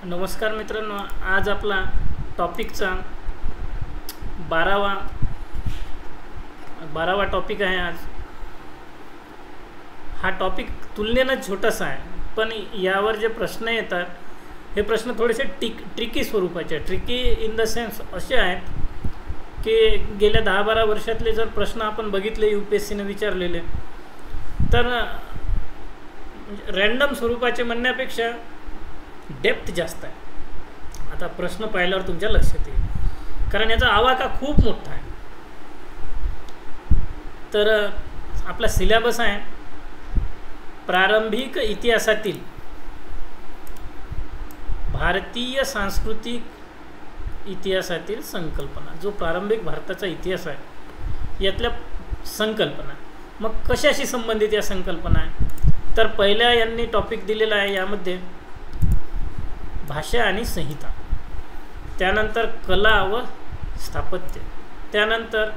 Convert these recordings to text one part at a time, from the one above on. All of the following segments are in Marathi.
नमस्कार मित्रांनो, आज आपला टॉपिकचा 12वा टॉपिक आहे. आज हा टॉपिक तुलनेनं छोटासा आहे, पण यावर जे प्रश्न येतात हे प्रश्न थोडेसे ट्रिकी स्वरूपाचे आहेत. ट्रिकी इन द सेन्स असे आहेत की गेल्या 10-12 वर्षातले जर प्रश्न आपण बघितले UPSCने विचारलेले, तर रॅन्डम स्वरूपाचे म्हणण्यापेक्षा डेप्थ जास्त आहे. आता प्रश्न पाहिल्यावर तुमच्या लक्षात येईल, कारण याचा आवाका खूप मोठा आहे. तर आपला सिलेबस आहे प्रारंभिक इतिहासातील भारतीय सांस्कृतिक इतिहासातील संकल्पना. जो प्रारंभिक भारताचा इतिहास आहे यातल्या संकल्पना, मग कशाशी संबंधित या संकल्पना आहे, तर पहिल्या यांनी टॉपिक दिलेला आहे यामध्ये भाषा आणि संहिता, त्यानंतर कला व स्थापत्य, त्यानंतर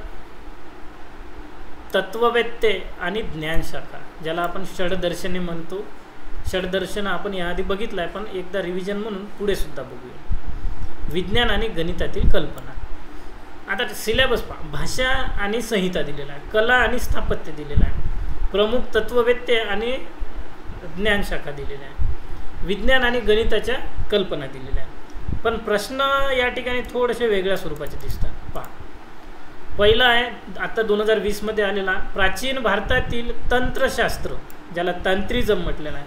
तत्ववेत्ते आणि ज्ञानशाखा, ज्याला आपण षडदर्शने म्हणतो. षडदर्शन आपण याआधी बघितलं आहे, पण एकदा रिव्हिजन म्हणून पुढे सुद्धा बघूया. विज्ञान आणि गणितातील कल्पना. आता सिलेबस पहा, भाषा आणि संहिता दिलेला आहे, कला आणि स्थापत्य दिलेलं आहे, प्रमुख तत्ववेत्ते आणि ज्ञानशाखा दिलेल्या आहे, विज्ञान आणि गणिताच्या कल्पना दिलेल्या आहेत. पण प्रश्न या ठिकाणी थोडेसे वेगळ्या स्वरूपाचे दिसतात. पहा, पहिला आहे आता 2020मध्ये आलेला, प्राचीन भारतातील तंत्रशास्त्र, ज्याला तंत्रिझम म्हटलेलं आहे,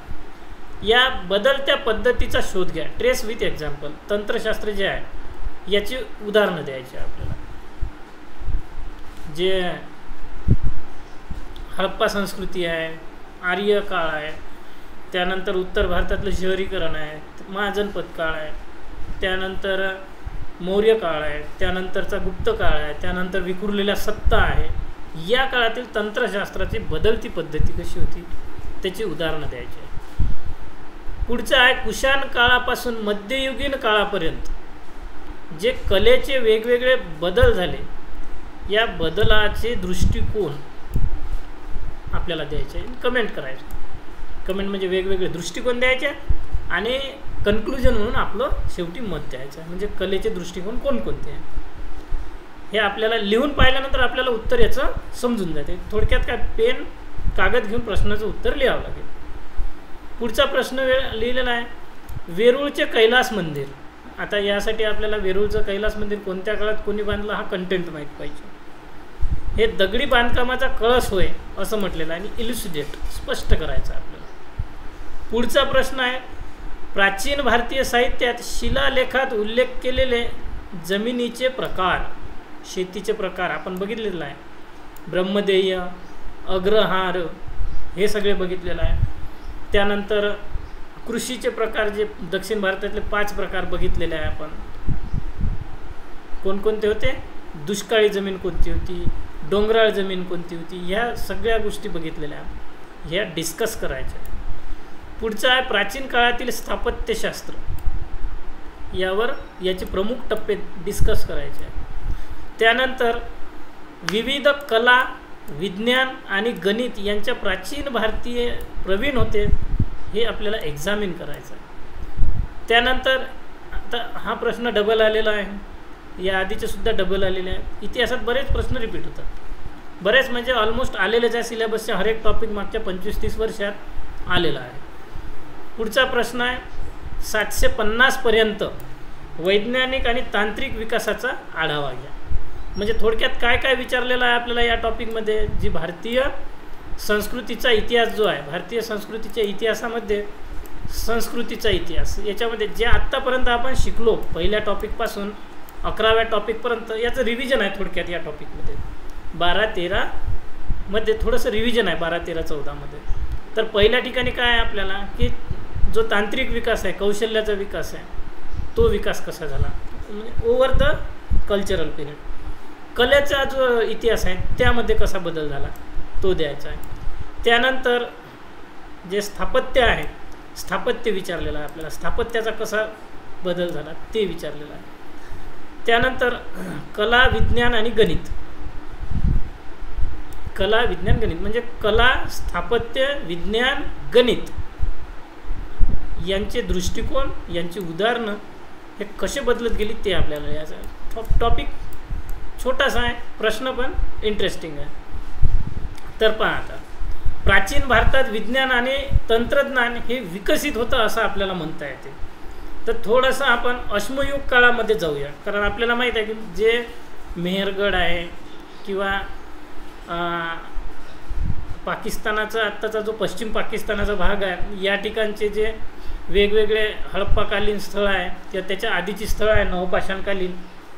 या बदलत्या पद्धतीचा शोध घ्या. Trace with example. तंत्रशास्त्र जे आहे याची उदाहरणं द्यायची आपल्याला. जे हडप्पा संस्कृती आहे, आर्य काळ आहे, त्यानंतर उत्तर भारतातलं शहरीकरण आहे, महाजनपद काळ आहे, त्यानंतर मौर्य काळ आहे, त्यानंतरचा गुप्त काळ आहे, त्यानंतर विखुरलेल्या सत्ता आहे. या काळातील तंत्रशास्त्राची बदलती पद्धती कशी होती त्याची उदाहरणं द्यायची आहे. पुढचं आहे कुशाण काळापासून मध्ययुगीन काळापर्यंत जे कलेचे वेगवेगळे बदल झाले, या बदलाचे दृष्टिकोन आपल्याला द्यायचे, कमेंट करायचे. कमेंट म्हणजे वेगवेगळे दृष्टिकोन द्यायचे आणि कन्क्लुजन म्हणून आपलं शेवटी मत द्यायचं. म्हणजे कलेचे दृष्टिकोन कोणकोणते आहे हे आपल्याला लिहून पाहिल्यानंतर आपल्याला उत्तर याचं समजून जाते. थोडक्यात काय, पेन कागद घेऊन प्रश्नाचं उत्तर लिहावं लागेल. पुढचा प्रश्न लिहिलेला आहे वेरूळचे कैलास मंदिर. आता यासाठी आपल्याला वेरूळचं कैलास मंदिर कोणत्या काळात कोणी बांधलं हा कंटेंट माहीत पाहिजे. हे दगडी बांधकामाचा कळस होय असं म्हटलेलं आहे आणि इल्युसिडेट स्पष्ट करायचं आपल्याला. पुढचा प्रश्न आहे प्राचीन भारतीय साहित्यात शिलालेखात उल्लेख केलेले जमिनीचे प्रकार, शेतीचे प्रकार आपण बघितलेलं आहे. ब्रह्मदेय, अग्रहार हे सगळे बघितलेलं आहे. त्यानंतर कृषीचे प्रकार, जे दक्षिण भारतातले 5 प्रकार बघितलेले आहे आपण. कोणकोणते होते, दुष्काळी जमीन कोणती होती, डोंगराळ जमीन कोणती होती, ह्या सगळ्या गोष्टी बघितलेल्या ह्या डिस्कस करायच्या. पुढचं आहे प्राचीन काळातील स्थापत्यशास्त्र, यावर याचे प्रमुख टप्पे डिस्कस करायचे आहे. त्यानंतर विविध कला, विज्ञान आणि गणित यांच्या प्राचीन भारतीय प्रवीण होते हे आपल्याला एक्झामिन करायचं आहे. त्यानंतर आता हा प्रश्न डबल आलेला आहे, या आधीचे सुद्धा डबल आलेले आहेत. इतिहासात बरेच प्रश्न रिपीट होतात, बरेच म्हणजे ऑलमोस्ट आलेलेच आहे. सिलेबसच्या हर एक टॉपिक मागच्या 25-30 वर्षात आलेला आहे. पुढचा प्रश्न आहे 750 पर्यंत वैज्ञानिक आणि तांत्रिक विकासाचा आढावा घ्या. म्हणजे थोडक्यात काय काय विचारलेलं आहे आपल्याला या टॉपिकमध्ये, जी भारतीय संस्कृतीचा इतिहास जो आहे, भारतीय संस्कृतीच्या इतिहासामध्ये संस्कृतीचा इतिहास, याच्यामध्ये जे आत्तापर्यंत आपण शिकलो पहिल्या टॉपिकपासून 11व्या टॉपिकपर्यंत, याचं रिव्हिजन आहे थोडक्यात या टॉपिकमध्ये. 12-13 मध्ये थोडंसं रिव्हिजन आहे, 12-13-14 मध्ये. तर पहिल्या ठिकाणी काय आहे आपल्याला की जो तांत्रिक विकास आहे, कौशल्याचा विकास आहे, तो विकास कसा झाला, म्हणजे ओव्हर द कल्चरल पिरियड. कलेचा जो इतिहास आहे त्यामध्ये कसा बदल झाला तो द्यायचा आहे. त्यानंतर जे स्थापत्य आहे, स्थापत्य विचारलेलं आहे आपल्याला, स्थापत्याचा कसा बदल झाला ते विचारलेलं आहे. त्यानंतर कला, विज्ञान आणि गणित. कला, विज्ञान, गणित म्हणजे कला, स्थापत्य, विज्ञान, गणित यांचे दृष्टिकोन, यांची उदाहरणं हे कसे बदलत गेली ते आपल्याला याचा टॉपिक छोटासा आहे, प्रश्न पण इंटरेस्टिंग आहे. तर पहा आता, प्राचीन भारतात विज्ञान आणि तंत्रज्ञान हे विकसित होतं असं आपल्याला म्हणता येते. तर थोडंसं आपण अश्मयुग काळामध्ये जाऊया, कारण आपल्याला माहीत आहे की जे मेहरगड आहे किंवा पाकिस्तानाचा आत्ताचा जो पश्चिम पाकिस्तानाचा भाग आहे, या ठिकाणचे जे वेगवेगळे हडप्पाकालीन स्थळ आहे किंवा त्याच्या आधीची स्थळं आहे नवपाषाणकालीन,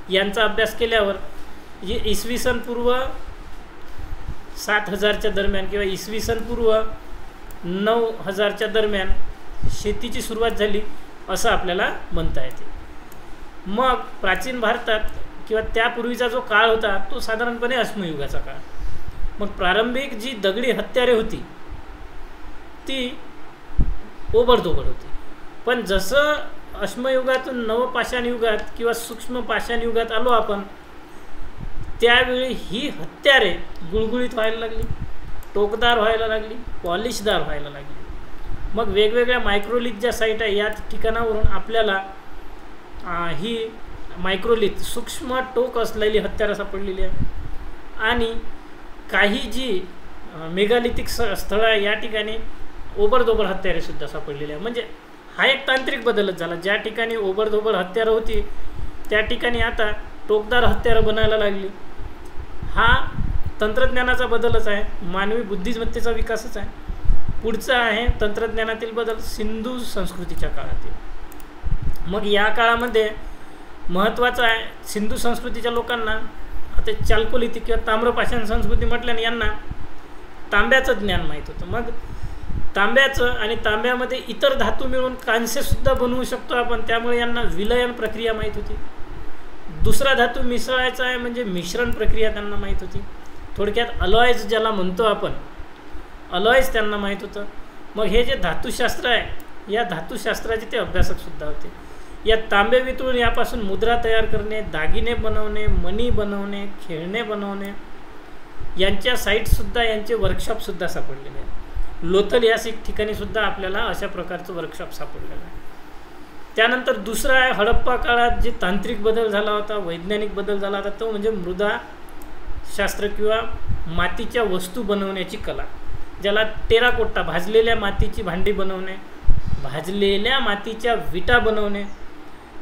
यांचा अभ्यास केल्यावर जे इसवी सन पूर्व 7000च्या दरम्यान किंवा इसवी सन पूर्व 9000च्या दरम्यान शेतीची सुरुवात झाली असं आपल्याला म्हणता येते. मग प्राचीन भारतात किंवा त्यापूर्वीचा जो काळ होता तो साधारणपणे अश्मयुगाचा काळ. मग प्रारंभिक जी दगडी हत्यारे होती ती ओबडधोबड होती, पण जसं अश्मयुगातून नवपाषाण युगात किंवा सूक्ष्म पाषाण युगात आलो आपण, त्यावेळी ही हत्यारे गुळगुळीत व्हायला लागली, टोकदार व्हायला लागली, पॉलिशदार व्हायला लागली. मग वेगवेगळ्या मायक्रोलिथ ज्या साईट आहे या ठिकाणावरून आपल्याला ही मायक्रोलिथ सूक्ष्म टोक असलेली हत्यारं सापडलेली आहे. आणि काही जी मेगालिथिक स्थळं आहे या ठिकाणी ओबडधोबड हत्यारेसुद्धा सापडलेली आहे. म्हणजे हा एक तांत्रिक बदलच झाला. ज्या ठिकाणी ओबडधोबड हत्यारं होती त्या ठिकाणी आता टोकदार हत्यारं बनायला लागली. हा तंत्रज्ञानाचा बदलच आहे, मानवी बुद्धिमत्तेचा विकासच आहे. पुढचा आहे तंत्रज्ञानातील बदल सिंधू संस्कृतीच्या काळातील. मग या काळामध्ये महत्त्वाचं आहे, सिंधू संस्कृतीच्या लोकांना आता चाल्कोलिथिक किंवा ताम्रपाषाण संस्कृती म्हटल्याने यांना तांब्याचं ज्ञान माहीत होतं. मग तांब्याचं आणि तांब्यामध्ये इतर धातू मिळून कांस्यसुद्धा बनवू शकतो आपण, त्यामुळे यांना विलयन प्रक्रिया माहीत होती. दुसरा धातू मिसळायचा आहे म्हणजे मिश्रण प्रक्रिया त्यांना माहीत होती. थोडक्यात अलॉयज ज्याला म्हणतो आपण, अलॉयज त्यांना माहीत होतं. मग हे जे धातुशास्त्र आहे या धातुशास्त्राचे ते अभ्यासकसुद्धा होते. या तांबे वितळून यापासून मुद्रा तयार करणे, दागिने बनवणे, मणी बनवणे, खेळणे बनवणे यांच्या साईटसुद्धा, यांचे वर्कशॉपसुद्धा सापडलेले आहेत. लोथल या ठिकाणीसुद्धा आपल्याला अशा प्रकारचं वर्कशॉप सापडलेलं आहे. त्यानंतर दुसरा आहे हडप्पा काळात जे तांत्रिक बदल झाला होता, वैज्ञानिक बदल झाला होता, तो म्हणजे मृदाशास्त्र किंवा मातीच्या वस्तू बनवण्याची कला, ज्याला टेराकोट्टा, भाजलेल्या मातीची भांडी बनवणे, भाजलेल्या मातीच्या विटा बनवणे,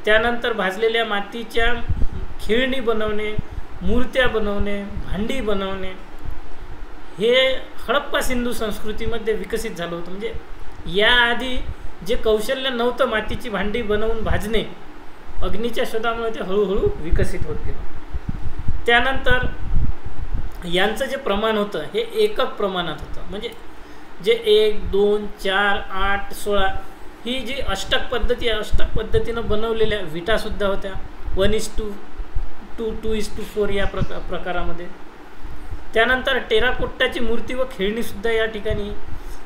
त्यानंतर भाजलेल्या मातीच्या खेळणी बनवणे, मूर्त्या बनवणे, भांडी बनवणे, हे हडप्पा सिंधू संस्कृतीमध्ये विकसित झालं होतं. म्हणजे याआधी जे कौशल्य नव्हतं मातीची भांडी बनवून भाजणे, अग्नीच्या शोधामुळे ते हळूहळू विकसित होत गेलं. त्यानंतर यांचं जे प्रमाण होतं हे एकक प्रमाणात होतं. म्हणजे जे 1, 2, 4, 8, 16 ही जी अष्टक पद्धती आहे, अष्टक पद्धतीनं बनवलेल्या विटासुद्धा होत्या 1:2, 2:4 या प्रकारामध्ये. त्यानंतर टेराकोट्टाची मूर्ती व खेळणीसुद्धा या ठिकाणी.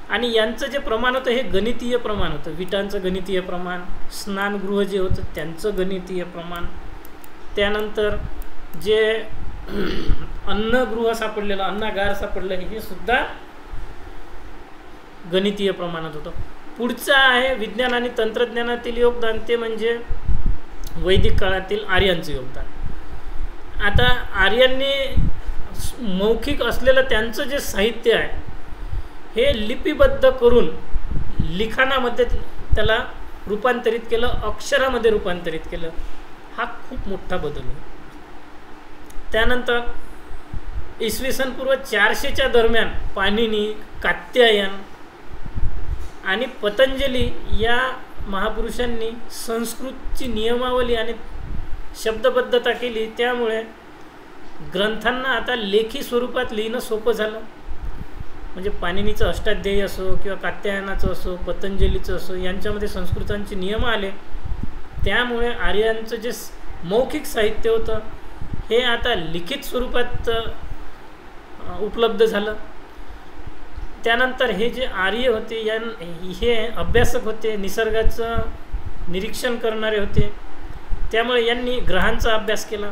आणि यांचं जे प्रमाण होतं हे गणितीय प्रमाण होतं. विटांचं गणितीय प्रमाण, स्नानगृह जे होतं त्यांचं गणितीय प्रमाण, त्यानंतर जे अन्नगृह सापडलेलं, अन्नागार सापडलं, हे सुद्धा गणितीय प्रमाणात होतं. पुढचं आहे विज्ञान आणि तंत्रज्ञानातील योगदान, ते म्हणजे वैदिक काळातील आर्यांचं योगदान. आता आर्यांनी मौखिक असलेलं त्यांचं जे साहित्य आहे हे लिपिबद्ध करून लिखाणामध्ये त्याला रूपांतरित केलं, अक्षरामध्ये रूपांतरित केलं. हा खूप मोठा बदल आहे. त्यानंतर इसवी सन पूर्व 400च्या दरम्यान पाणिनी, कात्यायन आणि पतंजली या महापुरुषांनी संस्कृतची नियमावली आणि शब्दबद्धता केली. त्यामुळे ग्रंथांना आता लेखी स्वरूपात लिहिणं सोपं झालं. म्हणजे पाणिनीचं अष्टाध्यायी असो किंवा कात्यायनाचं असो, पतंजलीचं असो, यांच्यामध्ये संस्कृतांचे नियम आले. त्यामुळे आर्यांचं जे मौखिक साहित्य होतं हे आता लिखित स्वरूपात उपलब्ध झालं. त्यानंतर हे जे आर्य होते हे अभ्यासक होते, निसर्गाचं निरीक्षण करणारे होते. त्यामुळे यांनी ग्रहांचा अभ्यास केला.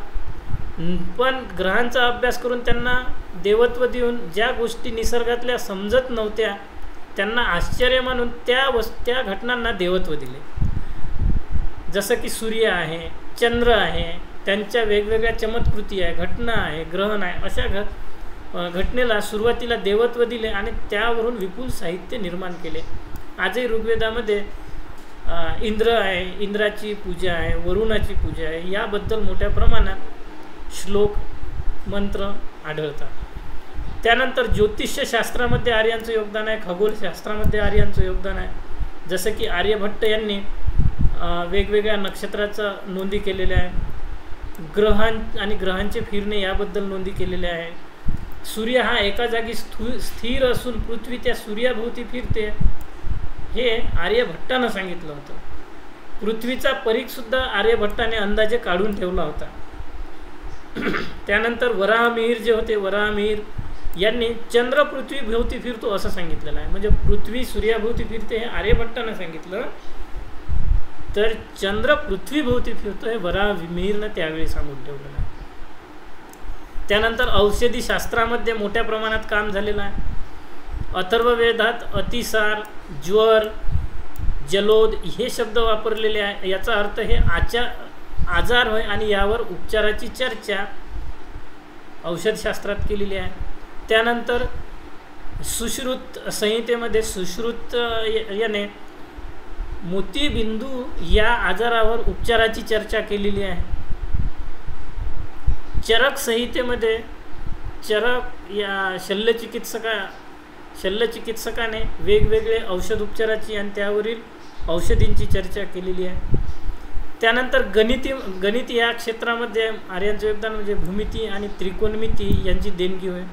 पण ग्रहांचा अभ्यास करून त्यांना देवत्व देऊन ज्या गोष्टी निसर्गातल्या समजत नव्हत्या त्यांना आश्चर्य म्हणून त्या घटनांना देवत्व दिले. जसं की सूर्य आहे, चंद्र आहे, त्यांच्या वेगवेगळ्या चमत्कृती आहे, घटना आहे, ग्रहण आहे, अशा घटनेला सुरुवातीला देवत्व दिले आणि त्यावरून विपुल साहित्य निर्माण केले. आजही ऋग्वेदामध्ये इंद्र आहे, इंद्राची पूजा आहे, वरुणाची पूजा आहे, याबद्दल मोठ्या प्रमाणात श्लोक मंत्र आढळतात. त्यानंतर ज्योतिषशास्त्रामध्ये आर्यांचं योगदान आहे, खगोलशास्त्रामध्ये आर्यांचं योगदान आहे. जसं की आर्यभट्ट यांनी वेगवेगळ्या नक्षत्राचा नोंदी केलेल्या आहे, ग्रहांचे फिरणे याबद्दल नोंदी केलेल्या आहे. सूर्य हा एका जागी स्थिर असून पृथ्वी त्या सूर्याभोवती फिरते हे आर्यभट्टानं सांगितलं होतं. पृथ्वीचा परीघसुद्धा आर्यभट्टाने अंदाजे काढून ठेवला होता. त्यानंतर वराहमिहीर जे होते, वराहमिहीर यांनी चंद्र पृथ्वी भोवती फिरतो असं सांगितलेलं आहे. म्हणजे पृथ्वी सूर्याभोवती फिरते हे आर्यभट्टानं सांगितलं, तर चंद्र पृथ्वी भोवती फिरतो हे वराहमिहीरनं त्यावेळी सांगून ठेवलेलं आहे. त्यानंतर औषधी शास्त्रामध्ये मोठ्या प्रमाणात काम झालेलं आहे. अथर्ववेदात अतिसार, ज्वर, जलोद हे शब्द वापरलेले आहे. याचा अर्थ हे आजार होय आणि यावर उपचाराची चर्चा औषधशास्त्रात केलेली आहे. त्यानंतर सुश्रुत संहितेमध्ये सुश्रुत याने मोतीबिंदू या आजारावर उपचाराची चर्चा केलेली आहे. चरक संहितेमध्ये चरक या शल्यचिकित्सकाने वेगवेगळे औषध उपचाराची आणि त्यावरील औषधींची चर्चा केलेली आहे. त्यानंतर गणित या क्षेत्रामध्ये आर्यांचं योगदान म्हणजे भूमिती आणि त्रिकोणमिती यांची देणगी होय.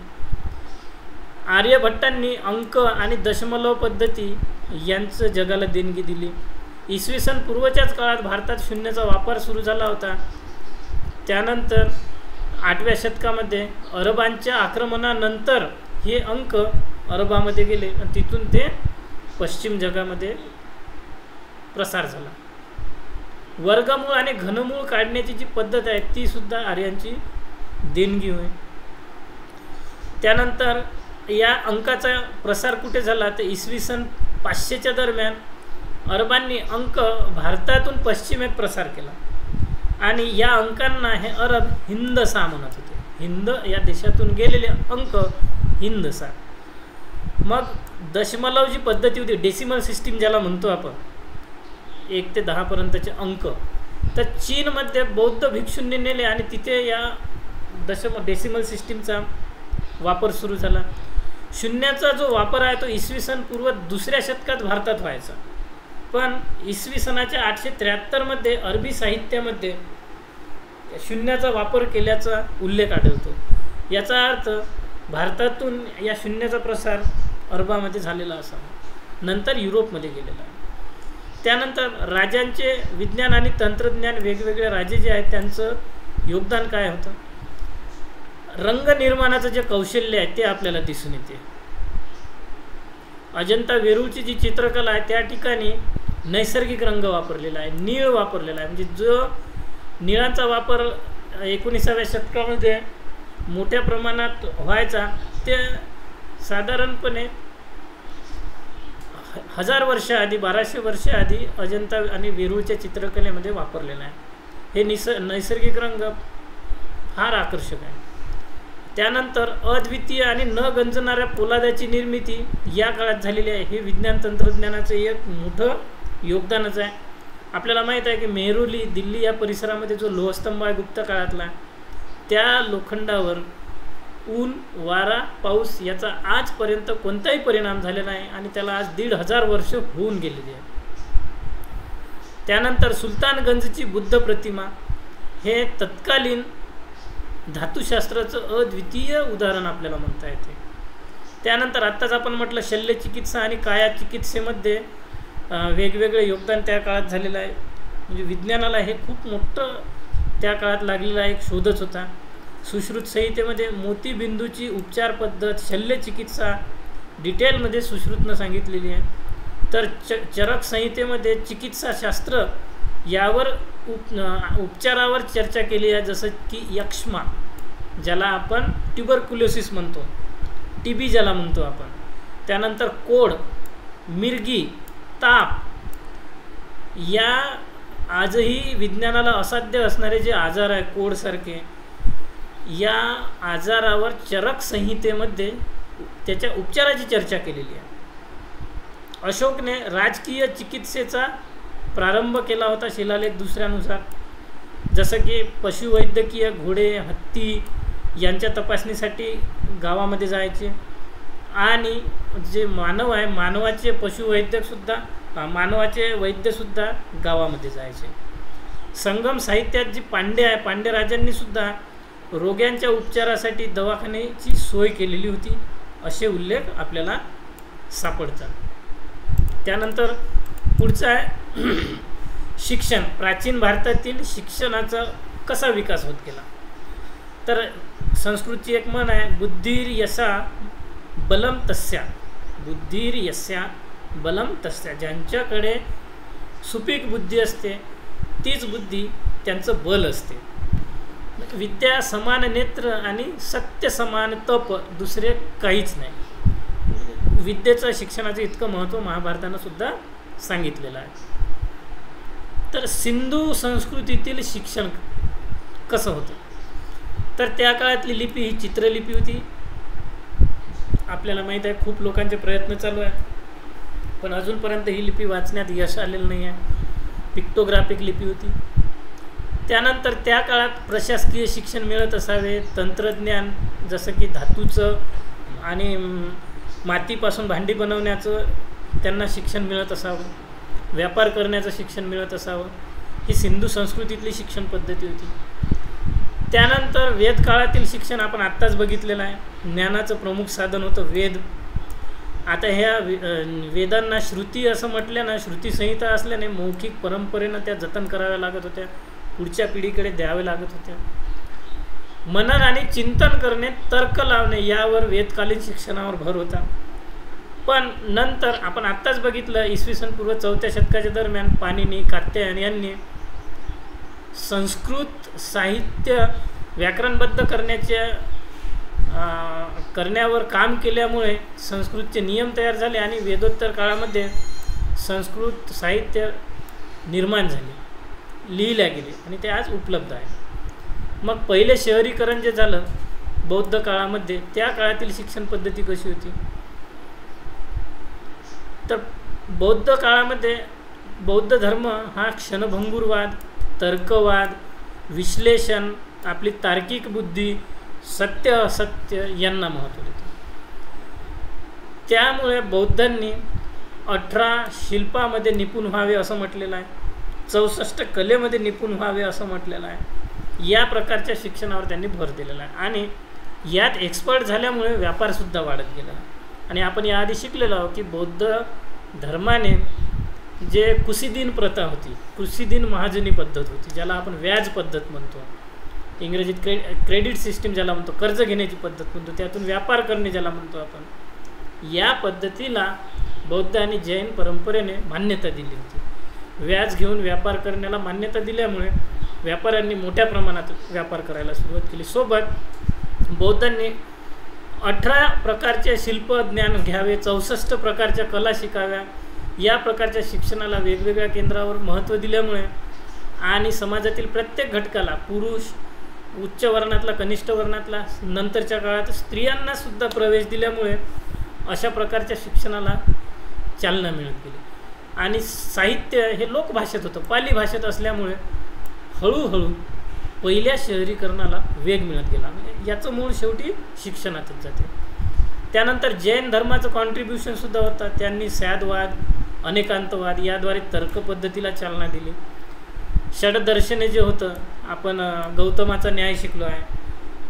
आर्यभट्टांनी अंक आणि दशमलव पद्धती यांचं जगाला देणगी दिली. इसवी सन पूर्वच्याच काळात भारतात शून्याचा वापर सुरू झाला होता. त्यानंतर 8व्या शतकामध्ये अरबांच्या आक्रमणानंतर हे अंक अरबामध्ये गेले आणि तिथून ते पश्चिम जगामध्ये प्रसार झाला. वर्गमूळ आणि घनमूळ काढण्याची जी पद्धत आहे ती सुद्धा आर्यांची देणगी होय. त्यानंतर या अंकाचा प्रसार कुठे झाला तर इसवी सन 500च्या दरम्यान अरबांनी अंक भारतातून पश्चिमेत प्रसार केला आणि या अंकांना हे अरब हिंदसा म्हणत होते. हिंद या देशातून गेलेले अंक हिंदसा. मग दशमलव जी पद्धती होती, डेसिमल सिस्टीम ज्याला म्हणतो आपण, 1 ते 10 पर्यंतचे अंक, तर चीनमध्ये बौद्ध भिक्षूंनी नेले आणि तिथे या डेसिमल सिस्टीमचा वापर सुरू झाला. शून्याचा जो वापर आहे तो इसवी सन पूर्व 2ऱ्या शतकात भारतात व्हायचा, पण इसवी सनाच्या 873मध्ये अरबी साहित्यामध्ये शून्याचा वापर केल्याचा उल्लेख आढळतो. याचा अर्थ भारतातून या शून्याचा प्रसार अरबामध्ये झालेला असावा, नंतर युरोपमध्ये गेलेला आहे. त्यानंतर राजांचे विज्ञान आणि तंत्रज्ञान, वेगवेगळे राजे जे आहेत त्यांचं योगदान काय होतं. रंग निर्माणाचं जे कौशल्य आहे ते आपल्याला दिसून येते. अजंता वेरूळची जी चित्रकला आहे त्या ठिकाणी नैसर्गिक रंग वापरलेला आहे, नीळ वापरलेला आहे. म्हणजे जो निळाचा वापर 19व्या शतकामध्ये मोठ्या प्रमाणात व्हायचा ते साधारणपणे 1000 वर्ष आधी, 1200 वर्ष आधी अजंता आणि वेरूळच्या चित्रकलेमध्ये वापरलेला आहे. हे नैसर्गिक रंग फार आकर्षक आहे. त्यानंतर अद्वितीय आणि न गंजणाऱ्या पोलादाची निर्मिती या काळात झालेली आहे. हे विज्ञान तंत्रज्ञानाचं एक मोठं योगदानच आहे. आपल्याला माहीत आहे की मेहरुली, दिल्ली या परिसरामध्ये जो लोहस्तंभ आहे गुप्त काळातला, त्या लोखंडावर ऊन, वारा, पाऊस याचा आजपर्यंत कोणताही परिणाम झालेला नाही आणि त्याला आज 1500 वर्ष होऊन गेलेली आहे. त्यानंतर सुलतानगंजची बुद्ध प्रतिमा हे तत्कालीन धातुशास्त्राचं अद्वितीय उदाहरण आपल्याला म्हणता येते. त्यानंतर आत्ताच आपण म्हटलं शल्यचिकित्सा आणि काया चिकित्सेमध्ये वेगवेगळे योगदान त्या काळात झालेलं आहे. म्हणजे विज्ञानाला हे खूप मोठं त्या काळात लागलेला एक शोधच होता. सुश्रुत संहितेमध्ये मोतीबिंदूची उपचार पद्धत, शल्यचिकित्सा डिटेलमध्ये सुश्रुतनं सांगितलेली आहे. तर चरक संहितेमध्ये चिकित्साशास्त्र यावर उपचारावर चर्चा केली आहे. जसं की यक्ष्मा, ज्याला आपण ट्युबरक्युलोसिस म्हणतो, TB ज्याला म्हणतो आपण. त्यानंतर कोड, मिरगी, ताप या आजही विज्ञानाला असाध्य असणारे जे आजार आहे कोडसारखे, या आजारावर चरक संहितेमध्ये त्याच्या उपचाराची चर्चा केलेली आहे. अशोकने राजकीय चिकित्सेचा प्रारंभ केला होता शिलालेख दुसऱ्यानुसार, जसं की पशुवैद्यकीय घोडे, हत्ती यांच्या तपासणीसाठी गावामध्ये जायचे आणि जे मानव आहे मानवाचे मानवाचे वैद्यसुद्धा गावामध्ये जायचे. संगम साहित्यात जी पांडे आहे, पांडे राजांनीसुद्धा रोग्यांच्या उपचारासाठी दवाखान्याची सोय केलेली होती असे उल्लेख आपल्याला सापडतात. त्यानंतर पुढचा आहे शिक्षण. प्राचीन भारतातील शिक्षणाचा कसा विकास होत गेला. तर संस्कृतची एक म्हण आहे, बुद्धिर्यसा बलम तस्या. बुद्धिर्यस्या बलम तस्या. ज्यांच्याकडे सुपीक बुद्धी असते तीच बुद्धी त्यांचं बल असते. विद्या समान नेत्र आणि सत्य समान तप, दुसरे काहीच नाही. विद्येचं शिक्षणाचं इतकं महत्त्व महाभारतानं सुद्धा सांगितलेलं आहे. तर सिंधू संस्कृतीतील शिक्षण कसं होतं. तर त्या काळातली लिपी ही चित्रलिपी होती. आपल्याला माहीत आहे खूप लोकांचे प्रयत्न चालू आहे, पण अजूनपर्यंत ही लिपी वाचण्यात यश आलेलं नाही आहे. पिक्टोग्राफिक लिपी होती. त्यानंतर त्या काळात प्रशासकीय शिक्षण मिळत असावे. तंत्रज्ञान जसं की धातूचं आणि मातीपासून भांडी बनवण्याचं त्यांना शिक्षण मिळत असावं. व्यापार करण्याचं शिक्षण मिळत असावं. ही सिंधू संस्कृतीतली शिक्षण पद्धती होती. त्यानंतर वेदकाळातील शिक्षण आपण आत्ताच बघितलेलं आहे. ज्ञानाचं प्रमुख साधन होतं वेद. आता ह्या वेदांना श्रुती असं म्हटलं ना, श्रुतीसंहिता असल्याने मौखिक परंपरेनं त्या जतन कराव्या लागत होत्या, पुढच्या पिढीकडे द्यावे लागत होत्या. मनन आणि चिंतन करणे, तर्क लावणे यावर वेदकालीन शिक्षणावर भर होता. पण नंतर आपण आत्ताच बघितलं इसवी सन पूर्व 4थ्या शतकाच्या दरम्यान पाणिनी, कात्यायन यांनी संस्कृत साहित्य व्याकरणबद्ध करण्यावर काम केल्यामुळे संस्कृतचे नियम तयार झाले आणि वेदोत्तर काळामध्ये संस्कृत साहित्य निर्माण झाले, लिहिल्या गेले आणि ते आज उपलब्ध आहे. मग पहिले शहरीकरण जे झालं बौद्ध काळामध्ये, त्या काळातील शिक्षण पद्धती कशी होती. तर बौद्ध काळामध्ये बौद्ध धर्म हा क्षणभंगुरवाद, तर्कवाद, विश्लेषण, आपली तार्किक बुद्धी, सत्य असत्य यांना महत्त्व देतो. त्यामुळे बौद्धांनी 18 शिल्पामध्ये निपुण व्हावे असं म्हटलेलं आहे, 64 कलेमध्ये निपुण व्हावे असं म्हटलेलं आहे. या प्रकारच्या शिक्षणावर त्यांनी भर दिलेला आहे आणि यात एक्सपर्ट झाल्यामुळे व्यापारसुद्धा वाढत गेला. आणि आपण याआधी शिकलेलो आहोत की बौद्ध धर्माने जे कुसिदीन प्रथा होती, कुसिदीन महाजनी पद्धत होती, ज्याला आपण व्याज पद्धत म्हणतो, इंग्रजीत क्रेडिट सिस्टीम ज्याला म्हणतो, कर्ज घेण्याची पद्धत म्हणतो, त्यातून व्यापार करणे ज्याला म्हणतो आपण, या पद्धतीला बौद्ध आणि जैन परंपरेने मान्यता दिली होती. व्याज घेऊन व्यापार करण्याला मान्यता दिल्यामुळे व्यापाऱ्यांनी मोठ्या प्रमाणात व्यापार करायला सुरुवात केली. सोबत बौद्धांनी 18 प्रकारचे शिल्पज्ञान घ्यावे, 64 प्रकारच्या कला शिकाव्या. या प्रकारच्या शिक्षणाला वेगवेगळ्या केंद्रावर महत्त्व दिल्यामुळे आणि समाजातील प्रत्येक घटकाला, पुरुष, उच्च वर्णातला, कनिष्ठ वर्णातला, नंतरच्या काळात स्त्रियांनासुद्धा प्रवेश दिल्यामुळे अशा प्रकारच्या शिक्षणाला चालना मिळत गेली. आणि साहित्य हे लोकभाषेत होतं, पाली भाषेत असल्यामुळे हळूहळू पहिल्या शहरीकरणाला वेग मिळत गेला. याचं मूळ शेवटी शिक्षणातच जाते. त्यानंतर जैन धर्माचं कॉन्ट्रीब्युशनसुद्धा होतं. त्यांनी सॅदवाद, अनेकांतवाद याद्वारे तर्कपद्धतीला चालना दिली. षडदर्शने जे होतं, आपण गौतमाचा न्याय शिकलो आहे,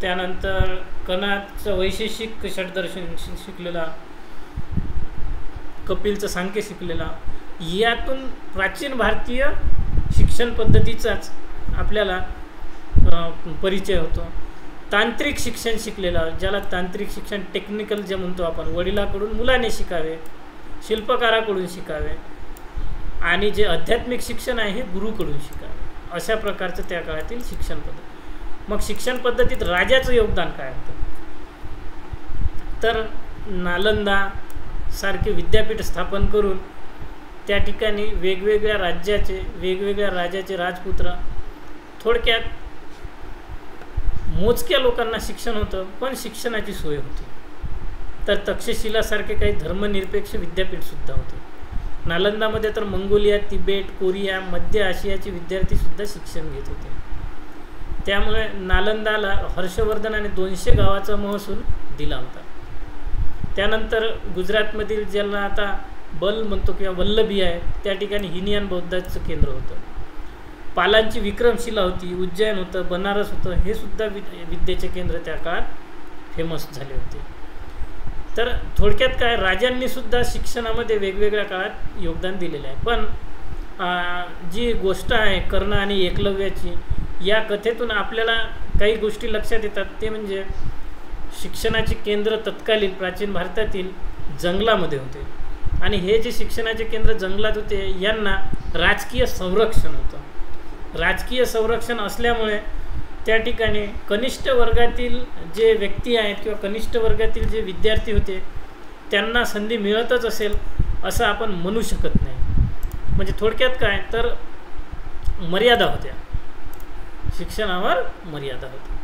त्यानंतर कणाचं वैशेषिक षडदर्शन शिकलेला, कपिलचं सांख्य शिकलेला, यातून प्राचीन भारतीय शिक्षण पद्धतीचाच आपल्याला परिचय होतो. तांत्रिक शिक्षण शिकलेलं, ज्याला तांत्रिक शिक्षण टेक्निकल जे म्हणतो आपण, वडिलाकडून मुलाने शिकावे, शिल्पकाराकडून शिकावे, आणि जे आध्यात्मिक शिक्षण आहे हे गुरुकडून शिकावे. अशा प्रकारचं त्या काळातील शिक्षण पद्धती. मग शिक्षण पद्धतीत राजाचं योगदान काय होतं. तर नालंदा, सारखे विद्यापीठ स्थापन करून त्या ठिकाणी वेगवेगळ्या राज्याचे वेगवेगळ्या राजाचे राजपुत्र, थोडक्यात मोजक्या लोकांना शिक्षण होतं, पण शिक्षणाची सोय होती. तर तक्षशिलासारखे काही धर्मनिरपेक्ष विद्यापीठसुद्धा होते. नालंदामध्ये तर मंगोलिया, तिबेट, कोरिया, मध्य आशियाचे विद्यार्थीसुद्धा शिक्षण घेत होते. त्यामुळे नालंदाला हर्षवर्धनाने 200 गावाचा महसूल दिला होता. त्यानंतर गुजरातमधील ज्याला आता बल म्हणतो किंवा वल्लभी आहे, त्या ठिकाणी हिनयान बौद्धाचं केंद्र होतं. पालांची विक्रमशिला होती, उज्जैन होतं, बनारस होतं, हे सुद्धा विद्येचे केंद्र त्या काळात फेमस झाले होते. तर थोडक्यात काय, राजांनीसुद्धा शिक्षणामध्ये वेगवेगळ्या काळात योगदान दिलेलं आहे. पण जी गोष्ट आहे कर्ण आणि एकलव्याची, या कथेतून आपल्याला काही गोष्टी लक्षात येतात. ते म्हणजे शिक्षणाचे केंद्र तत्कालीन प्राचीन भारतातील जंगलामध्ये होते, आणि हे जे शिक्षणाचे केंद्र जंगलात होते यांना राजकीय संरक्षण होतं. राजकीय संरक्षण असल्यामुळे त्या ठिकाणी कनिष्ठ वर्गातील जे व्यक्ती आहेत किंवा कनिष्ठ वर्गातील जे विद्यार्थी होते त्यांना संधी मिळतच असेल असं आपण म्हणू शकत नाही. म्हणजे थोडक्यात काय, तर मर्यादा होत्या, शिक्षणावर मर्यादा होती.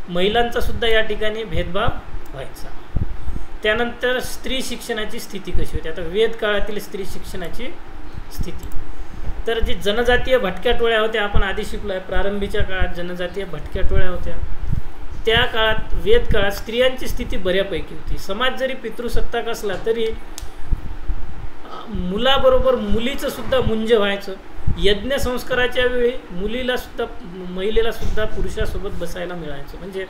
महिलांचा सुद्धा या ठिकाणी भेदभाव व्हायचा. त्यानंतर स्त्री शिक्षणाची स्थिती कशी होती. आता वेद काळातील स्त्री शिक्षणाची स्थिती, तर जी जनजातीय भटक्या टोळ्या होत्या, आपण आधी शिकलो आहे, प्रारंभीच्या काळात जनजातीय भटक्या टोळ्या होत्या. त्या काळात वेद काळात स्त्रियांची स्थिती बऱ्यापैकी होती. समाज जरी पितृसत्ताक असला तरी मुलाबरोबर मुलीचं सुद्धा मुंज व्हायचं. यज्ञ संस्काराच्या वेळी महिलेला सुद्धा पुरुषासोबत बसायला मिळायचं. म्हणजे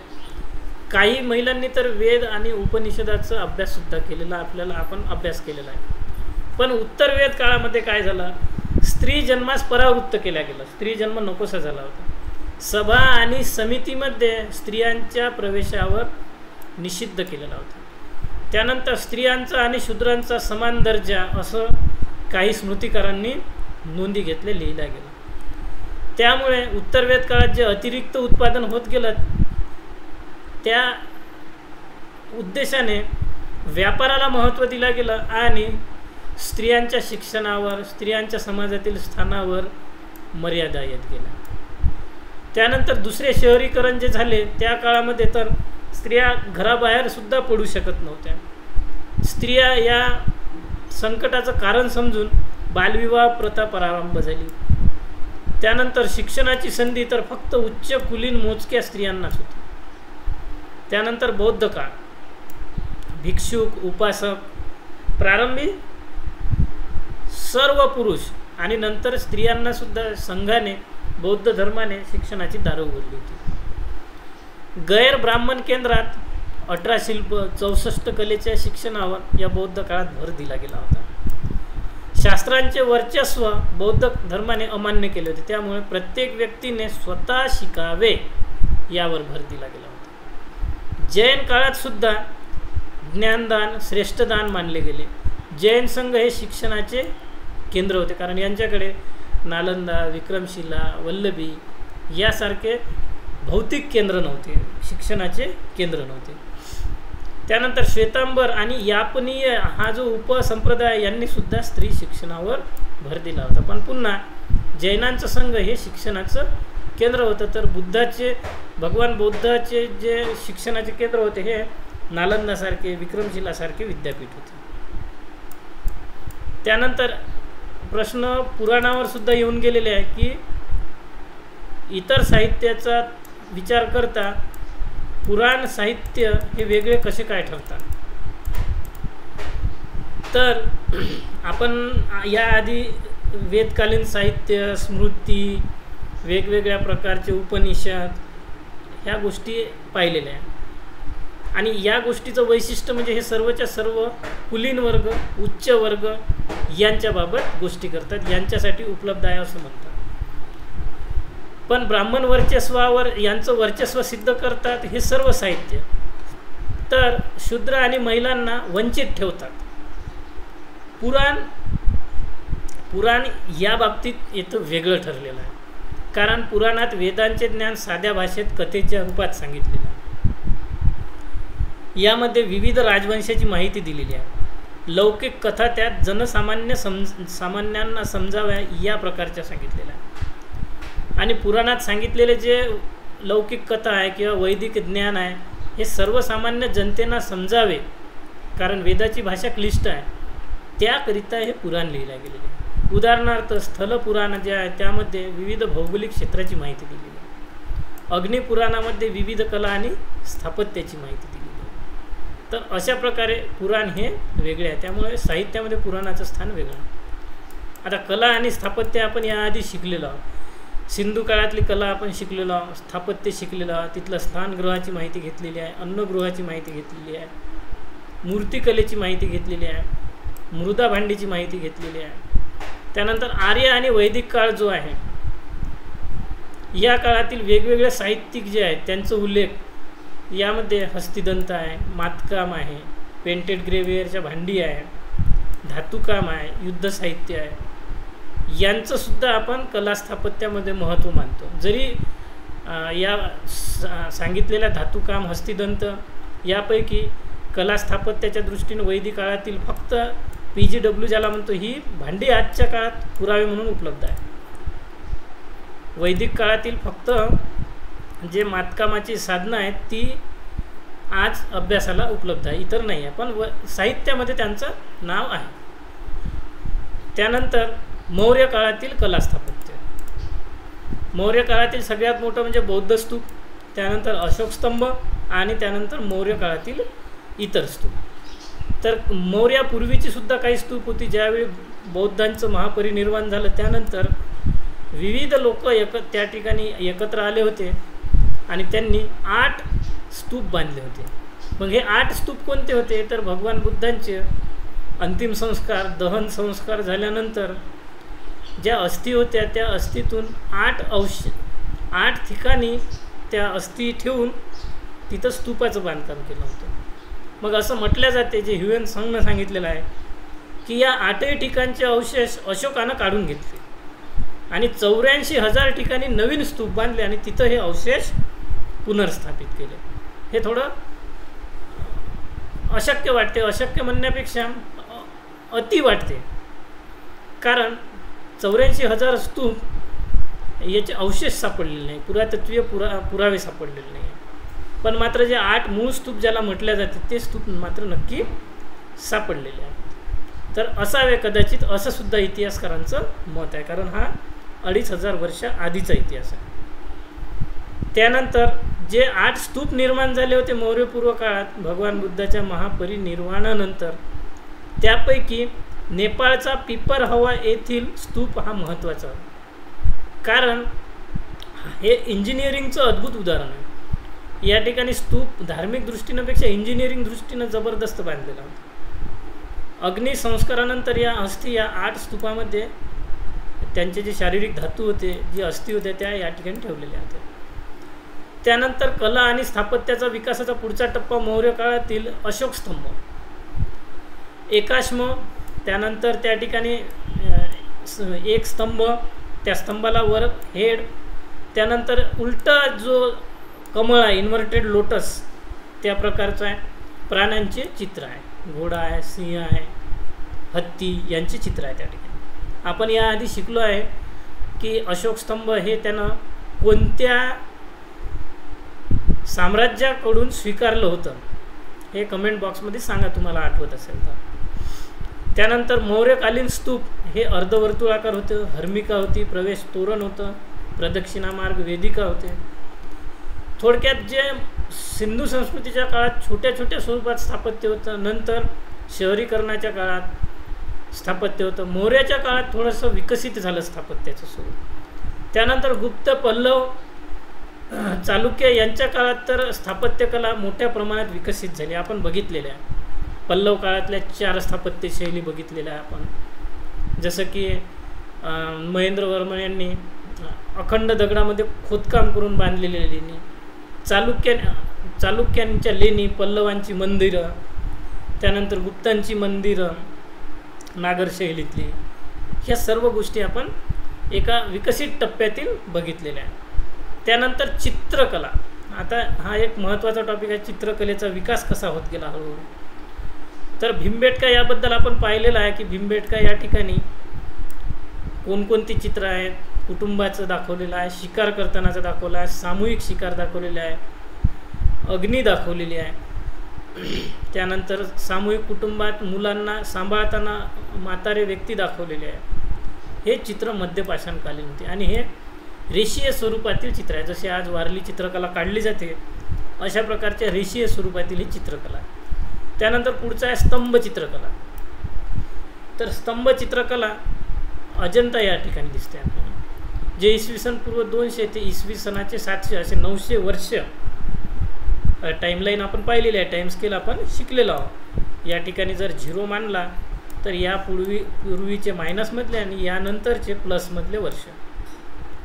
काही महिलांनी तर वेद आणि उपनिषदाचा अभ्याससुद्धा केलेला आपण अभ्यास केलेला आहे. पण उत्तर वेद काळामध्ये काय झालं, स्त्री जन्मास परावृत्त केल्या गेलं, स्त्री जन्म नकोसा झाला होता. सभा आणि समितीमध्ये स्त्रियांच्या प्रवेशावर निषिद्ध केलेला होता. त्यानंतर स्त्रियांचा आणि शूद्रांचा समान दर्जा असं काही स्मृतिकारांनी नोंदी लिहिल्या गेलं. त्यामुळे उत्तर वेद काळात जे अतिरिक्त उत्पादन होत गेलं त्या उद्देशाने व्यापाराला महत्त्व दिलं गेलं आणि स्त्रियांच्या शिक्षणावर, स्त्रियांच्या समाजातील स्थानावर मर्यादा येत गेल्या. त्यानंतर दुसरे शहरीकरण जे झाले त्या काळामध्ये तर स्त्रिया घराबाहेर सुद्धा पडू शकत नव्हत्या. स्त्रिया या संकटाचं कारण समजून बालविवाह प्रथा प्रारंभ झाली. त्यानंतर शिक्षणाची संधी तर फक्त उच्च कुलीन मोजक्या स्त्रियांनाच होती. त्यानंतर बौद्ध काळ, भिक्षुक, उपासक, प्रारंभी सर्व पुरुष आणि नंतर स्त्रियांना सुद्धा संघाने, बौद्ध धर्माने शिक्षणाची दारं उघडली होती. गैर ब्राह्मण केंद्रात 18 शिल्प, 64 कलेच्या शिक्षणावर या बौद्ध काळात भर दिला गेला होता. शास्त्रांचे वर्चस्व बौद्ध धर्माने अमान्य केले होते. त्यामुळे प्रत्येक व्यक्तीने स्वतः शिकावे यावर भर दिला गेला होता. जैन काळात सुद्धा ज्ञानदान श्रेष्ठदान मानले गेले. जैन संघ हे शिक्षणाचे केंद्र होते, कारण यांच्याकडे नालंदा, विक्रमशिला, वल्लभी यासारखे भौतिक केंद्र नव्हते, शिक्षणाचे केंद्र नव्हते. त्यानंतर श्वेतांबर आणि यापनीय हा जो उपसंप्रदाय यांनी सुद्धा स्त्री शिक्षणावर भर दिला होता. पण पुन्हा जैनांचं संघ हे शिक्षणाचं केंद्र होतं, तर भगवान बुद्धाचे जे शिक्षणाचे केंद्र होते हे नालंदासारखे, विक्रमशिलासारखे विद्यापीठ होते. त्यानंतर प्रश्न पुराणावर सुद्धा येऊन गेलेले आहे की इतर साहित्याचा विचार करता पुराण साहित्य हे वेगळे कसे काय ठरतात. तर आपण याआधी वेदकालीन साहित्य, स्मृती, वेगवेगळ्या प्रकारचे उपनिषद ह्या गोष्टी पाहिलेल्या आहेत. आणि या गोष्टीचं वैशिष्ट्य म्हणजे हे सर्वच्या सर्व कुलीन वर्ग, उच्च वर्ग यांच्याबाबत गोष्टी करतात, यांच्यासाठी उपलब्ध आहे असं म्हणतात. पण ब्राह्मण वर्चस्वावर यांचं वर्चस्व सिद्ध करतात हे सर्व साहित्य, तर शूद्र आणि महिलांना वंचित ठेवतात. पुराण या बाबतीत इथं वेगळं ठरलेलं आहे, कारण पुराणात वेदांचे ज्ञान साध्या भाषेत कथेच्या रूपात सांगितलेलं आहे. यामध्ये विविध राजवंशाची माहिती दिलेली आहे. लौकिक कथा त्यात सामान्यांना समजाव्या या प्रकारच्या सांगितलेल्या आहे. आणि पुराणात सांगितलेले जे लौकिक कथा आहे किंवा वैदिक ज्ञान आहे हे सर्वसामान्य जनतेला समजावे, कारण वेदाची भाषा क्लिष्ट आहे, त्याकरिता हे पुराण लिहिलं गेलेले आहे. उदाहरणार्थ स्थलपुराण जे आहे त्यामध्ये विविध भौगोलिक क्षेत्राची माहिती दिलेली आहे. अग्निपुराणामध्ये विविध कला आणि स्थापत्याची माहिती दिलेली आहे. तर अशा प्रकारे पुराण हे वेगळे आहे, त्यामुळे साहित्यामध्ये पुराणाचं स्थान वेगळं आहे. आता कला आणि स्थापत्य आपण याआधी शिकलेलो आहोत. सिंधू काळातली कला आपण शिकलेलो आहोत, स्थापत्य शिकलेलो आहोत, तिथलं स्नानगृहाची माहिती घेतलेली आहे, अन्नगृहाची माहिती घेतलेली आहे, मूर्तिकलेची माहिती घेतलेली आहे, मृदा भांडीची माहिती घेतलेली आहे. त्यानंतर आर्य आणि वैदिक काळ जो आहे या काळातील वेगवेगळे साहित्यिक जे आहेत त्यांचा उल्लेख यामध्ये हस्तिदंत आहे, मातकाम आहे, पेंटेड ग्रेवियरच्या भांडी आहे, धातुकाम आहे, युद्ध साहित्य आहे, यांचंसुद्धा आपण कला स्थापत्यामध्ये महत्त्व मानतो. जरी या सांगितलेल्या धातुकाम, हस्तिदंत यापैकी कला स्थापत्याच्या दृष्टीने वैदिक काळातील फक्त PGW ज्याला म्हणतो ही भांडी आजच्या काळात पुरावे म्हणून उपलब्ध आहे. वैदिक काळातील फक्त जे मातकामाची साधनं आहेत ती आज अभ्यासाला उपलब्ध आहे, इतर नाही आहे, पण साहित्यामध्ये त्यांचं नाव आहे. त्यानंतर मौर्य काळातील कला स्थापत्य. मौर्य काळातील सगळ्यात मोठं म्हणजे बौद्ध स्तूप, त्यानंतर अशोक स्तंभ आणि त्यानंतर मौर्य काळातील इतर स्तूप. तर मौर्यापूर्वीची सुद्धा काही स्तूप होती. ज्यावेळी बौद्धांचं महापरिनिर्वाण झालं त्यानंतर विविध लोक त्या ठिकाणी एकत्र आले होते आणि त्यांनी 8 स्तूप बांधले होते. मग हे 8 स्तूप कोणते होते तर भगवान बुद्धांचे अंतिम संस्कार, दहन संस्कार झाल्यानंतर ज्या अस्थी होत्या त्या अस्थीतून 8 ठिकाणी त्या अस्थी ठेवून तिथं स्तूपाचं बांधकाम केलं होतं. मग असं म्हटलं जाते, जे ह्युएन सांगणं सांगितलेलं आहे की या 8ही ठिकाणचे अवशेष अशोकानं काढून घेतले आणि 84,000 ठिकाणी नवीन स्तूप बांधले आणि तिथं हे अवशेष पुनर्स्थापित केले. हे थोडं अशक्य वाटते, अशक्य म्हणण्यापेक्षा अति वाटते, कारण 84,000 स्तूप याचे अवशेष सापडलेले नाही, पुरातत्वीय पुरावे सापडलेले नाही. पण मात्र जे 8 मूळ स्तूप ज्याला म्हटल्या जाते ते स्तूप मात्र नक्की सापडलेले आहेत. तर असावे कदाचित असं सुद्धा इतिहासकारांचं मत आहे, कारण हा 2,500 वर्ष आधीचा इतिहास आहे. त्यानंतर जे 8 स्तूप निर्माण झाले होते मौर्यपूर्व काळात भगवान बुद्धाच्या महापरिनिर्वाणानंतर, त्यापैकी नेपाळचा पिपर हवा येथील स्तूप हा महत्त्वाचा आहे, कारण हे इंजिनिअरिंगचं अद्भुत उदाहरण आहे. या ठिकाणी स्तूप धार्मिक दृष्टीनेपेक्षा इंजिनिअरिंग दृष्टीनं जबरदस्त बांधलेला होता. अग्निसंस्कारानंतर या अस्थी या 8 स्तूपामध्ये त्यांचे जे शारीरिक धातू होते, जे अस्थी होत्या त्या या ठिकाणी ठेवलेल्या होत्या. त्यानंतर कला आणि स्थापत्याचा विकासाचा पुढचा टप्पा मौर्य काळातील अशोक स्तंभ, एकाश्म, त्यानंतर त्या ठिकाणी एक स्तंभ, त्या स्तंभाला वर हेड, त्यानंतर उलटा जो कमळ आहे, इन्व्हर्टेड लोटस त्या प्रकारचं आहे, प्राण्यांचे चित्र आहे, घोडा आहे, सिंह आहे, हत्ती यांचे चित्र आहे त्या ठिकाणी. आपण याआधी शिकलो आहे की अशोक स्तंभ हे त्यानं कोणत्या साम्राज्याकडून स्वीकारलं होतं हे कमेंट बॉक्समध्ये सांगा तुम्हाला आठवत असेल तर. त्यानंतर मौर्यकालीन स्तूप हे अर्धवर्तुळाकार होतं, हर्मिका होती, प्रवेश तोरण होतं, प्रदक्षिणा मार्ग, वेदिका होते. थोडक्यात जे सिंधू संस्कृतीच्या काळात छोट्या छोट्या स्वरूपात स्थापत्य होतं, नंतर शहरीकरणाच्या काळात स्थापत्य होतं, मौर्याच्या काळात थोडंसं विकसित झालं स्थापत्याचं स्वरूप. त्यानंतर गुप्त, पल्लव, चालुक्य यांच्या काळात तर स्थापत्यकला मोठ्या प्रमाणात विकसित झाली, आपण बघितलेल्या आहे. पल्लव काळातल्या 4 स्थापत्य शैली बघितलेल्या आहे आपण, जसं की महेंद्रवर्मन यांनी अखंड दगडामध्ये खोदकाम करून बांधलेल्या लेणी, चालुक्यांच्या लेणी, पल्लवांची मंदिरं, त्यानंतर गुप्तांची मंदिरं नागर शैलीतली, ह्या सर्व गोष्टी आपण एका विकसित टप्प्यातील बघितलेल्या आहेत. त्यानंतर चित्रकला, आता हा एक महत्त्वाचा टॉपिक आहे, चित्रकलेचा विकास कसा होत गेला हळूहळू. तर भीमबेटका याबद्दल आपण पाहिलेलं आहे की भीमबेटका या ठिकाणी कोणकोणती चित्र आहेत, कुटुंबाचं दाखवलेलं आहे, शिकार करतानाचं दाखवलं आहे, सामूहिक शिकार दाखवलेले आहे, अग्नी दाखवलेली आहे, त्यानंतर सामूहिक कुटुंबात मुलांना सांभाळताना म्हातारे व्यक्ती दाखवलेले आहे. हे चित्र मध्यपाषाणकालीन होते आणि हे रेषीय स्वरूपातील चित्र आहे. जसे आज वारली चित्रकला काढली जाते अशा प्रकारच्या रेषीय स्वरूपातील ही चित्रकला आहे. त्यानंतर पुढचा आहे स्तंभ चित्रकला. तर स्तंभ चित्रकला अजंता या ठिकाणी दिसते आपल्याला, जे इसवी सन पूर्व 200 ते इसवी सनाचे 700 असे 900 वर्ष टाईमलाईन आपण पाहिलेली आहे, टाईम स्केल आपण शिकलेलो आहोत. या ठिकाणी जर 0 मानला तर या पूर्वीचे मायनसमधले आणि यानंतरचे प्लसमधले वर्ष.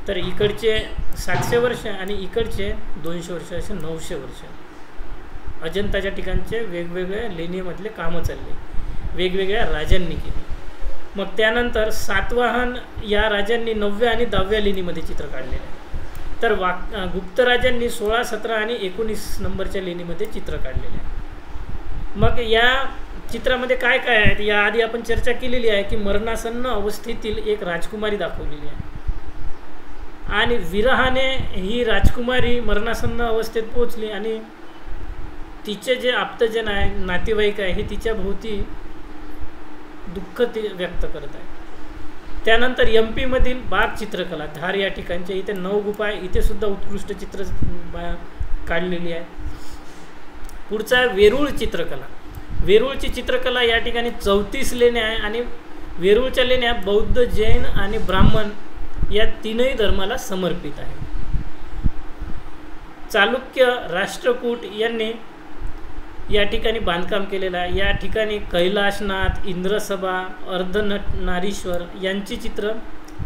तर इकडचे 700 वर्ष आणि इकडचे 200 वर्ष असे 900 वर्ष अजंताच्या ठिकाणचे वेगवेगळ्या लेणीमधले कामं चालले, वेगवेगळ्या राजांनी केली. मग त्यानंतर सातवाहन या राजांनी 9व्या आणि 10व्या लेणीमध्ये चित्र काढलेले आहे. तर गुप्त राजांनी 16, 17 आणि 19 नंबरच्या लेणीमध्ये चित्र काढलेले आहे. मग या चित्रामध्ये काय काय आहे याआधी आपण चर्चा केलेली आहे की मरणासन्न अवस्थेतील एक राजकुमारी दाखवलेली आहे आणि विरहाने ही राजकुमारी मरणासन्न अवस्थेत पोहोचली आणि तिचे जे आप्तजन आहे, नातेवाईक आहे, हे तिच्या भोवती दुःख ते व्यक्त करत आहे. त्यानंतर MP मधील बाग चित्रकला, धार या ठिकाणच्या इथे 9 गुफा आहे, इथे सुद्धा उत्कृष्ट चित्र काढलेली आहे. पुढचा आहे वेरूळ चित्रकला. वेरूळची चित्रकला या ठिकाणी 34 लेण्या आहे आणि वेरूळच्या लेण्या बौद्ध, जैन आणि ब्राह्मण या तीनही धर्माला समर्पित आहे. चालुक्य राष्ट्रकूट यांनी या ठिकाणी बांधकाम केलेलं आहे. या ठिकाणी कैलाशनाथ, इंद्रसभा, अर्धनारीश्वर यांची चित्र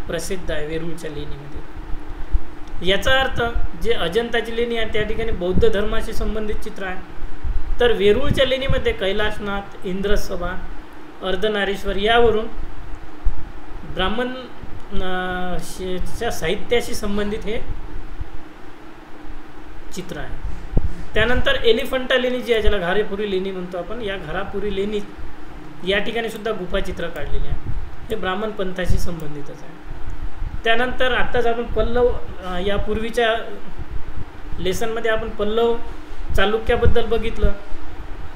प्रसिद्ध आहे वेरूळच्या लेणीमध्ये. याचा अर्थ जे अजंताची लेणी आहे त्या ठिकाणी बौद्ध धर्माशी संबंधित चित्र आहे. तर वेरूळच्या लेणीमध्ये कैलाशनाथ, इंद्रसभा, अर्धनारीश्वर यावरून ब्राह्मण साहित्याशी संबंधित हे चित्र आहे. त्यानंतर एलिफंटा लेणी जी आहे, ज्याला घारेपुरी लेणी म्हणतो आपण, या घारापुरी लेणीत या ठिकाणी सुद्धा गुफाचित्र काढलेली आहे. हे ब्राह्मण पंथाशी संबंधितच आहे. त्यानंतर आत्ताच आपण पल्लव या पूर्वीच्या लेसनमध्ये आपण पल्लव चालुक्याबद्दल बघितलं.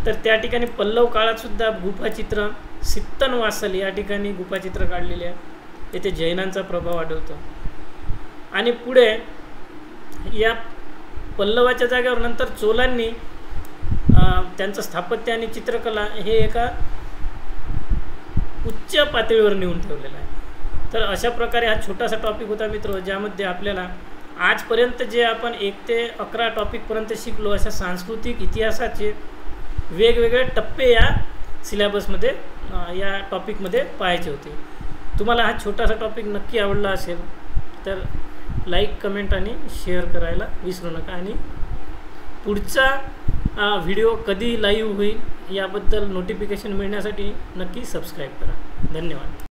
तर त्या ठिकाणी पल्लव काळात सुद्धा गुफाचित्र, सित्तन वासल या ठिकाणी गुफाचित्र काढलेले आहे. येथे जैनांचा प्रभाव आढळतो. आणि पुढे या पल्लवाच्या जागेवर नंतर चोलांनी त्यांचं स्थापत्य आणि चित्रकला हे एका उच्च पातळीवर नेऊन ठेवलेलं आहे. तर अशा प्रकारे हा छोटासा टॉपिक होता मित्र, ज्यामध्ये आपल्याला आजपर्यंत जे आपण 1 ते 11 टॉपिकपर्यंत शिकलो अशा सांस्कृतिक इतिहासाचे वेगवेगळे टप्पे या सिलेबसमध्ये या टॉपिकमध्ये पाहायचे होते. तुम्हाला हा छोटासा टॉपिक नक्की आवडला असेल तर लाईक, कमेंट आणि शेअर करायला विसरू नका. आणि पुढचा व्हिडिओ कधी लाईव्ह होईल याबद्दल नोटिफिकेशन मिळण्यासाठी नक्की सबस्क्राईब करा. धन्यवाद.